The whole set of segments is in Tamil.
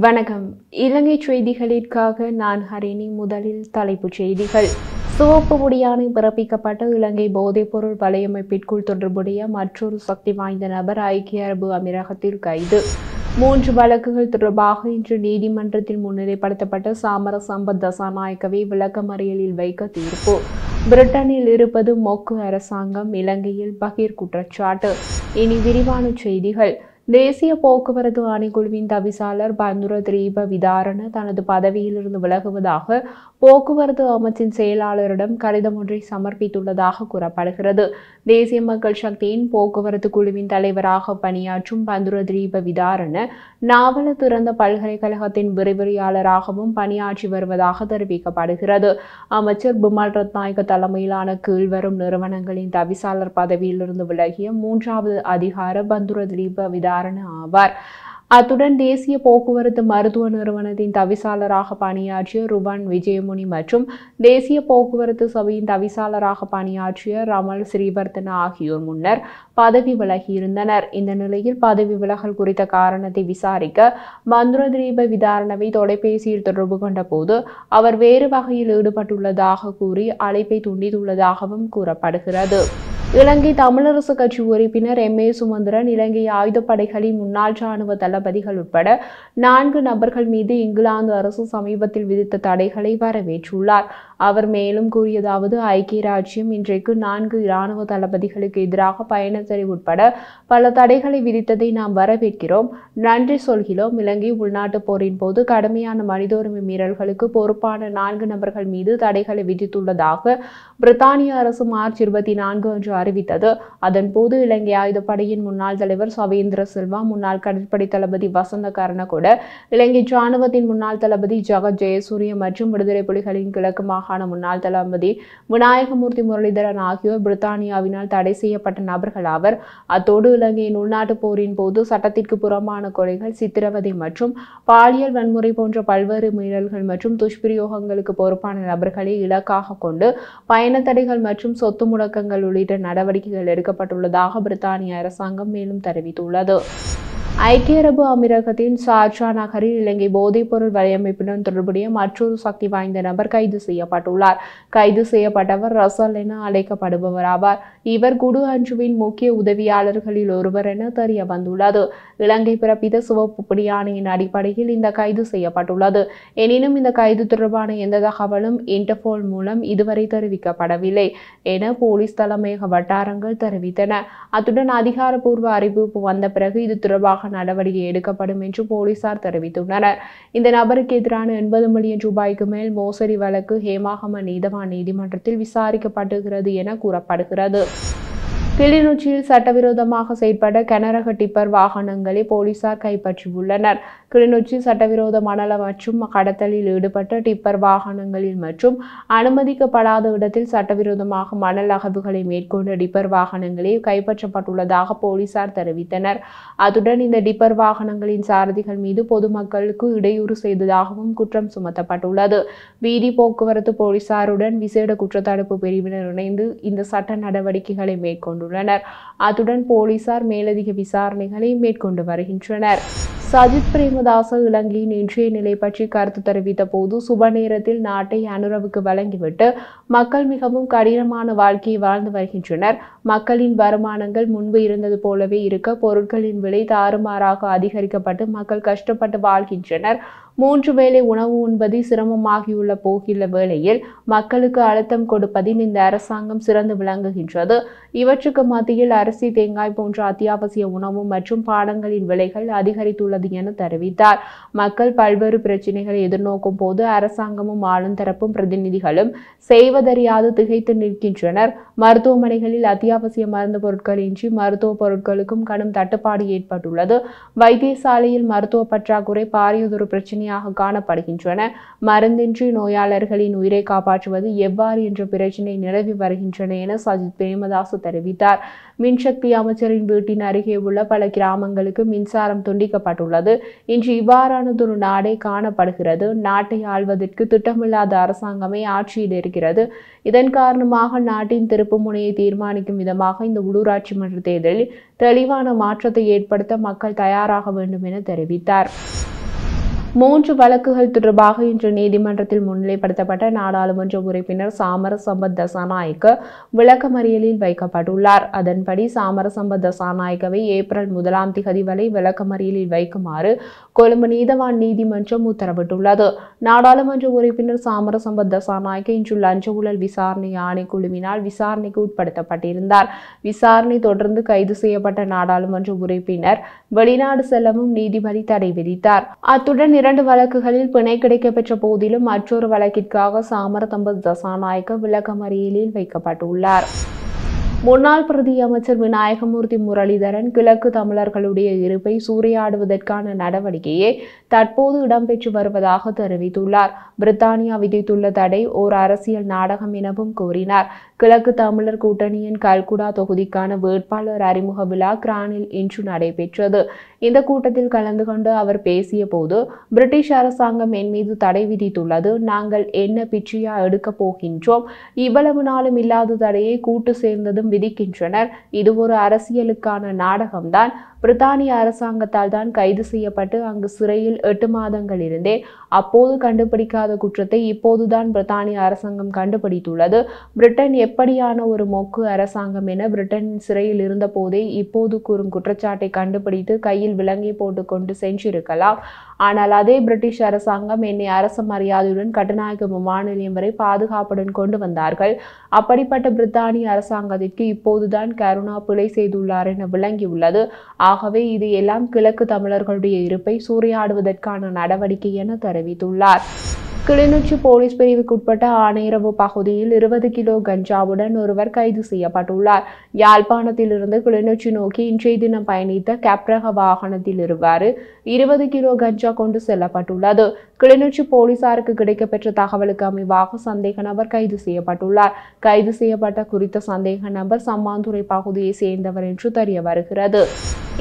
வணக்கம். இலங்கை செய்திகளிற்காக நான் ஹரிணி. முதலில் தலைப்புச் செய்திகள். சிவப்பு முடியானை பிறப்பிக்கப்பட்ட இலங்கை போதைப்பொருள் வலையமைப்பிற்குள் தொடர்புடைய மற்றொரு சக்தி வாய்ந்த நபர் ஐக்கிய அரபு அமீரகத்தில் கைது. 3 வழக்குகள் தொடர்பாக இன்று நீதிமன்றத்தில் முன்னிலைப்படுத்தப்பட்ட சாமர சம்பத் தசாநாயக்கவை விளக்கமறியலில் வைக்க தீர்ப்பு. பிரிட்டனில் இருப்பது மொக்கு அரசாங்கம், இலங்கையில் பகீர் குற்றச்சாட்டு. இனி விரிவான செய்திகள். தேசிய போக்குவரத்து ஆணைக்குழுவின் தவிசாளர் பந்துர திரீப விதாரண தனது பதவியிலிருந்து விலகுவதாக போக்குவரத்து அமைச்சின் செயலாளரிடம் கடிதம் ஒன்றை சமர்ப்பித்துள்ளதாக கூறப்படுகிறது. தேசிய மக்கள் சக்தியின் போக்குவரத்து குழுவின் தலைவராக பணியாற்றும் பந்துர திரீப விதாரண நாவல திறந்த பல்கலைக்கழகத்தின் விரிவுரையாளராகவும் பணியாற்றி வருவதாக தெரிவிக்கப்படுகிறது. அமைச்சர் பிமல் ரத்நாயக்க தலைமையிலான கீழ்வரும் நிறுவனங்களின் தவிசாளர் பதவியிலிருந்து விலகிய 3வது அதிகார பந்துர திரீப விதாரண ஆவார். அத்துடன் தேசிய போக்குவரத்து மருத்துவ நிறுவனத்தின் தவிசாளராக பணியாற்றிய ருவான் விஜயமுனி மற்றும் தேசிய போக்குவரத்து சபையின் தவிசாளராக பணியாற்றிய ரமல் ஸ்ரீவர்தன ஆகியோர் முன்னர் பதவி விலகியிருந்தனர். இந்த நிலையில் பதவி விலகல் குறித்த காரணத்தை விசாரிக்க பந்துர திரீப விதாரணவை தொலைபேசியில் தொடர்பு கொண்ட போது அவர் வேறு வகையில் ஈடுபட்டுள்ளதாக கூறி அழைப்பை துண்டித்துள்ளதாகவும் கூறப்படுகிறது. இலங்கை தமிழரசு கட்சி உறுப்பினர் M.A. சுமந்திரன் இலங்கை ஆயுதப்படைகளின் முன்னாள் ராணுவ தளபதிகள் உட்பட 4 நபர்கள் மீது இங்கிலாந்து அரசு சமீபத்தில் விதித்த தடைகளை வரவேற்றுள்ளார். அவர் மேலும் கூறியதாவது: ஐக்கிய ராஜ்யம் இன்றைக்கு 4 இராணுவ தளபதிகளுக்கு எதிராக பயணத்தடை உட்பட பல தடைகளை விதித்ததை நாம் வரவேற்கிறோம், நன்றி சொல்கிறோம். இலங்கை உள்நாட்டு போரின் போது கடுமையான மனித உரிமை மீறல்களுக்கு பொறுப்பான 4 நபர்கள் மீது தடைகளை விதித்துள்ளதாக பிரித்தானிய அரசு மார்ச் 24 அன்று அறிவித்தது. அதன்போது இலங்கை ஆயுதப்படையின் முன்னாள் தலைவர் சவேந்திர சில்வா, முன்னாள் கடற்படை தளபதி வசந்த கர்ணகொட, இலங்கை ராணுவத்தின் முன்னாள் தளபதி ஜகத் ஜெயசூரிய மற்றும் விடுதலை புலிகளின் கிழக்கு மாகாண முன்னாள் தளபதி விநாயகமூர்த்தி முரளிதரன் ஆகியோர் பிரித்தானியாவினால் தடை செய்யப்பட்ட நபர்கள் ஆவர். அத்தோடு இலங்கையின் உள்நாட்டு போரின் போது சட்டத்திற்கு புறம்பான கொலைகள், சித்திரவதை மற்றும் பாலியல் வன்முறை போன்ற பல்வேறு மீறல்கள் மற்றும் துஷ்பிரயோகங்களுக்கு பொறுப்பான நபர்களை இலக்காக கொண்டு பயணத்தடைகள் மற்றும் சொத்து முடக்கங்கள் உள்ளிட்ட நடவடிக்கைகள் எடுக்கப்பட்டுள்ளதாக பிரித்தானிய அரசாங்கம் மேலும் தெரிவித்துள்ளது. ஐக்கிய அரபு அமீரகத்தின் ஷார்ஜா நகரில் இலங்கை போதைப்பொருள் வலையமைப்புடன் தொடர்புடைய மற்றொரு சக்தி வாய்ந்த நபர் கைது செய்யப்பட்டுள்ளார். கைது செய்யப்பட்டவர் ரசல் என அழைக்கப்படுபவர் ஆவார். இவர் குடு அஞ்சுவின் முக்கிய உதவியாளர்களில் ஒருவர் என தெரிய வந்துள்ளது. இலங்கை பிறப்பித்த சிவப்பு பிடியாணையின் அடிப்படையில் இந்த கைது செய்யப்பட்டுள்ளது. எனினும் இந்த கைது தொடர்பான எந்த தகவலும் இன்டர்போல் மூலம் இதுவரை தெரிவிக்கப்படவில்லை என போலீஸ் தலைமையக வட்டாரங்கள் தெரிவித்தன. அத்துடன் அதிகாரப்பூர்வ அறிவிப்பு வந்த பிறகு இது தொடர்பாக நடவடிக்கை எடுக்கப்படும் என்று போலீசார் தெரிவித்துள்ளனர். இந்த நபருக்கு எதிரான 80 மில்லியன் ரூபாய்க்கு மேல் மோசடி வழக்கு ஹேமாகம நீதவான் நீதிமன்றத்தில் விசாரிக்கப்படுகிறது என கூறப்படுகிறது. கிளிநொச்சியில் சட்டவிரோதமாக செயற்பட்ட கனரக டிப்பர் வாகனங்களை போலீசார் கைப்பற்றியுள்ளனர். கிளிநொச்சி சட்டவிரோத மணல் மற்றும் கடத்தலில் ஈடுபட்ட டிப்பர் வாகனங்களில் மற்றும் அனுமதிக்கப்படாத இடத்தில் சட்டவிரோதமாக மணல் அகழ்வுகளை மேற்கொண்ட டிப்பர் வாகனங்களே கைப்பற்றப்பட்டுள்ளதாக போலீசார் தெரிவித்தனர். அத்துடன் இந்த டிப்பர் வாகனங்களின் சாரதிகள் மீது பொதுமக்களுக்கு இடையூறு செய்ததாகவும் குற்றம் சுமத்தப்பட்டுள்ளது. வீதி போக்குவரத்து போலீசாருடன் விசேட குற்றத்தடுப்பு பிரிவினர் இணைந்து இந்த சட்ட நடவடிக்கைகளை மேற்கொண்டுள்ளனர். அத்துடன் போலீசார் மேலதிக விசாரணைகளை மேற்கொண்டு வருகின்றனர். சஜித் பிரேமதாச இலங்கையின் இன்றைய நிலை பற்றி கருத்து தெரிவித்த போது, சுப நேரத்தில் நாட்டை அனுரவுக்கு வழங்கிவிட்டு மக்கள் மிகவும் கடினமான வாழ்க்கையை வாழ்ந்து வருகின்றனர். மக்களின் வருமானங்கள் முன்பு இருந்தது போலவே இருக்க பொருட்களின் விலை தாறுமாறாக அதிகரிக்கப்பட்டு மக்கள் கஷ்டப்பட்டு வாழ்கின்றனர். 3 வேளை உணவு உண்பது சிரமமாகியுள்ள போகிற வேளையில் மக்களுக்கு அழுத்தம் கொடுப்பதில் இந்த அரசாங்கம் சிறந்து விளங்குகின்றது. இவற்றுக்கு மத்தியில் அரிசி, தேங்காய் போன்ற அத்தியாவசிய உணவு மற்றும் பானங்களின் விலைகள் அதிகரித்துள்ளது என தெரிவித்தார். மக்கள் பல்வேறு பிரச்சினைகளை எதிர்நோக்கும் போது அரசாங்கமும் ஆளும் தரப்பும் பிரதிநிதிகளும் செய்வதறியாது திகைத்து நிற்கின்றனர். மருத்துவமனைகளில் அத்தியாவசிய மருந்து பொருட்கள் இன்றி மருத்துவ பொருட்களுக்கும் கடும் தட்டுப்பாடு ஏற்பட்டுள்ளது. வைத்தியசாலையில் மருத்துவ பற்றாக்குறை பாரியதொரு பிரச்சனையாக காணப்படுகின்றன. மருந்தின்றி நோயாளர்களின் உயிரை காப்பாற்றுவது எவ்வாறு என்ற பிரச்சினை நிலவி வருகின்றன என சஜித் பிரேமதாச தெரிவித்தார். மின்சக்தி அமைச்சரின் வீட்டின் அருகே உள்ள பல கிராமங்களுக்கு மின்சாரம் துண்டிக்கப்பட்டுள்ளது. இன்று இவ்வாறானதொரு நாடே காணப்படுகிறது. நாட்டை ஆள்வதற்கு திட்டமில்லாத அரசாங்கமே ஆட்சியில் இருக்கிறது. இதன் காரணமாக நாட்டின் திருப்பு முனையை தீர்மானிக்கும் விதமாக இந்த உள்ளூராட்சி மன்ற தேர்தலில் தெளிவான மாற்றத்தை ஏற்படுத்த மக்கள் தயாராக வேண்டும் என தெரிவித்தார். 3 வழக்குகள் தொடர்பாக இன்று நீதிமன்றத்தில் முன்னிலைப்படுத்தப்பட்ட நாடாளுமன்ற உறுப்பினர் சாமர சம்பத் தசாநாயக்க விளக்கமறியலில் வைக்கப்பட்டுள்ளார். அதன்படி சாமர சம்பத் தசாநாயக்கவை ஏப்ரல் 1ஆம் திகதி வரை விளக்கமறியலில் வைக்குமாறு கொழும்பு நீதவான் நீதிமன்றம் உத்தரவிட்டுள்ளது. நாடாளுமன்ற உறுப்பினர் சாமர சம்பத் தசாநாயக்க இன்று லஞ்ச ஊழல் விசாரணை ஆணைக்குழுவினால் விசாரணைக்கு உட்படுத்தப்பட்டிருந்தார். விசாரணை தொடர்ந்து கைது செய்யப்பட்ட நாடாளுமன்ற உறுப்பினர் வெளிநாடு செல்லவும் நீதிபதி தடை விதித்தார். அத்துடன் 2 வழக்குகளில் பிணை கிடைக்கப்பெற்ற போதிலும் மற்றொரு வழக்கிற்காக சாமர சம்பத் தசாநாயக்க விளக்கமறியலில் வைக்கப்பட்டுள்ளார். முன்னாள் பிரதி அமைச்சர் விநாயகமூர்த்தி முரளிதரன் கிழக்கு தமிழர்களுடைய இருப்பை சூறையாடுவதற்கான நடவடிக்கையே தற்போது இடம்பெற்று வருவதாக தெரிவித்துள்ளார். பிரித்தானியா விதித்துள்ள தடை ஓர் அரசியல் நாடகம் எனவும் கூறினார். கிழக்கு தமிழர் கூட்டணியின் கல்குடா தொகுதிக்கான வேட்பாளர் அறிமுக விழா கிரானில் இன்று நடைபெற்றது. இந்த கூட்டத்தில் கலந்து கொண்டு அவர் பேசிய போது, பிரிட்டிஷ் அரசாங்கம் என் மீது தடை விதித்துள்ளது. நாங்கள் என்ன பிச்சையா எடுக்கப் போகின்றோம்? இவ்வளவு நாளும் இல்லாத தடையை கூட்டு சேர்ந்ததும் விதிக்கின்றனர். இது ஒரு அரசியலுக்கான நாடகம்தான். பிரித்தானிய அரசாங்கத்தால் தான் கைது செய்யப்பட்டு அங்கு சிறையில் 8 மாதங்கள் இருந்தேன். அப்போது கண்டுபிடிக்காத குற்றத்தை இப்போதுதான் பிரித்தானிய அரசாங்கம் கண்டுபிடித்துள்ளது. பிரிட்டன் எப்படியான ஒரு மொக்கு அரசாங்கம் என பிரிட்டனின் சிறையில் இருந்த போதே இப்போது கூறும் குற்றச்சாட்டை கண்டுபிடித்து கையில் விலங்கை போட்டு கொண்டு சென்றிருக்கலாம். ஆனால் அதே பிரிட்டிஷ் அரசாங்கம் என்னை அரச மரியாதையுடன் கட்டுநாயக்க விமான நிலையம் வரை பாதுகாப்புடன் கொண்டு வந்தார்கள். அப்படிப்பட்ட பிரித்தானிய அரசாங்கத்திற்கு இப்போதுதான் கருணா பிழை செய்துள்ளார் என விளங்கியுள்ளது. ஆகவே இது எல்லாம் கிழக்கு தமிழர்களுடைய இருப்பை சூறையாடுவதற்கான நடவடிக்கை என தெரிவித்துள்ளார். கிளிநொச்சி போலீஸ் பிரிவுக்குட்பட்ட ஆனையரவு பகுதியில் 20 கிலோ கஞ்சாவுடன் ஒருவர் கைது செய்யப்பட்டுள்ளார். யாழ்ப்பாணத்திலிருந்து கிளிநொச்சி நோக்கி இன்றைய தினம் பயணித்த கேப்ரக வாகனத்தில் 20 கிலோ கஞ்சா கொண்டு செல்லப்பட்டுள்ளது. கிளிநொச்சி போலீசாருக்கு கிடைக்கப்பெற்ற தகவலுக்கு அமைவாக சந்தேக நபர் கைது செய்யப்பட்டுள்ளார். கைது செய்யப்பட்ட குறித்த சந்தேக நபர் சம்மாந்துறை பகுதியை சேர்ந்தவர் என்று தெரிய வருகிறது.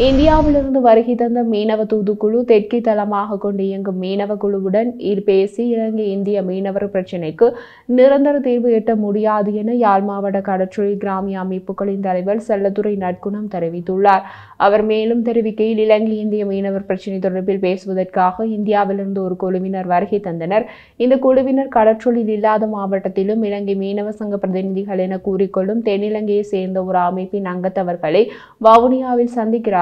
இந்தியாவிலிருந்து வருகை தந்த மீனவ தூதுக்குழு தெற்கை தளமாக கொண்டு இயங்கும் மீனவ குழுவுடன் பேசி இலங்கை இந்திய மீனவர் பிரச்சினைக்கு நிரந்தர தீர்வு எட்ட முடியாது என யாழ் மாவட்ட கடற்றொழில் கிராமிய அமைப்புகளின் தலைவர் செல்லத்துறை நற்குணம் தெரிவித்துள்ளார். அவர் மேலும் தெரிவிக்கையில், இலங்கை இந்திய மீனவர் பிரச்சினை தொடர்பில் பேசுவதற்காக இந்தியாவிலிருந்து ஒரு குழுவினர் வருகை தந்தனர். இந்த குழுவினர் கடற்றொழில் இல்லாத மாவட்டத்திலும் இலங்கை மீனவ சங்க பிரதிநிதிகள் என கூறிக்கொள்ளும் தென்னிலங்கையை சேர்ந்த ஒரு அமைப்பின் அங்கத்தவர்களை வவுனியாவில் சந்திக்கிறார்கள்.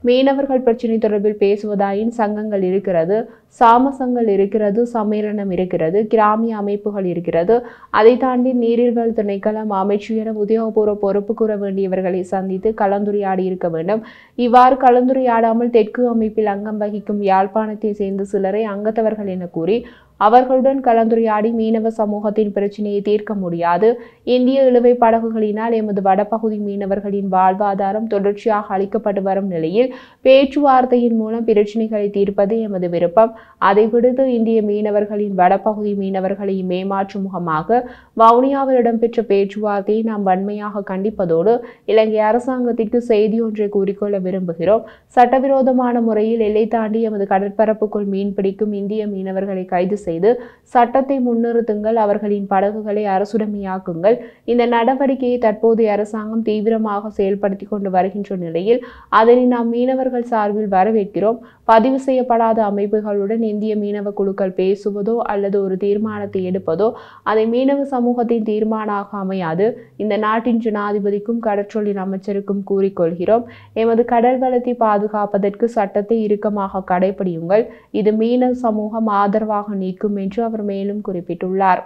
மீனவர்கள் பிரச்சினை தொடர்பில் பேசுவதாயின் சங்கங்கள் இருக்கிறது, சாமசங்கள் இருக்கிறது, சம்மேளனம் இருக்கிறது, கிராமிய அமைப்புகள் இருக்கிறது. அதை தாண்டி நீரில்வள திணைக்களம் அமைச்சு என உத்தியோகபூர்வ பொறுப்பு கூற வேண்டியவர்களை சந்தித்து கலந்துரையாடி இருக்க வேண்டும். இவ்வாறு கலந்துரையாடாமல் தெற்கு அமைப்பில் அங்கம் வகிக்கும் யாழ்ப்பாணத்தை சேர்ந்த சிலரை அங்கத்தவர்கள் என கூறி அவர்களுடன் கலந்துரையாடி மீனவ சமூகத்தின் பிரச்சினையை தீர்க்க முடியாது. இந்திய இழுவை படகுகளினால் எமது வடபகுதி மீனவர்களின் வாழ்வாதாரம் தொடர்ச்சியாக அளிக்கப்பட்டு வரும் நிலையில் பேச்சுவார்த்தையின் மூலம் பிரச்சினைகளை தீர்ப்பது எமது விருப்பம். அதை விடுத்து இந்திய மீனவர்களின் வடபகுதி மீனவர்களை மேமாற்றும் முகமாக வவுனியாவில் இடம்பெற்ற பேச்சுவார்த்தையை நாம் வன்மையாக கண்டிப்பதோடு இலங்கை அரசாங்கத்திற்கு செய்தி ஒன்றை கூறிக்கொள்ள விரும்புகிறோம். சட்டவிரோதமான முறையில் எல்லை தாண்டி எமது கடற்பரப்புக்குள் மீன்பிடிக்கும் இந்திய மீனவர்களை கைது செய்து சட்டத்தை முன்னிறுத்துங்கள். அவர்களின் படகுகளை அரசுடைமையாக்குங்கள். இந்த நடவடிக்கையை தற்போதைய அரசாங்கம் தீவிரமாக செயல்படுத்தி கொண்டு வருகின்ற நிலையில் அதனை நாம் மீனவர்கள் சார்பில் வரவேற்கிறோம். பதிவு செய்யப்படாத அமைப்புகளுடன் இந்திய மீனவ குழுக்கள் பேசுவதோ அல்லது ஒரு தீர்மானத்தை எடுப்பதோ அதை மீனவ சமூகத்தின் தீர்மானமாக அமையாது. இந்த நாட்டின் ஜனாதிபதிக்கும் கடற்றொழில் அமைச்சருக்கும் கூறிக்கொள்கிறோம், எமது கடல் வளத்தை பாதுகாப்பதற்கு சட்டத்தை இறுக்கமாக கடைபிடியுங்கள். இது மீனவ சமூகம் ஆதரவாக நீக்கும் என்று அவர் மேலும் குறிப்பிட்டுள்ளார்.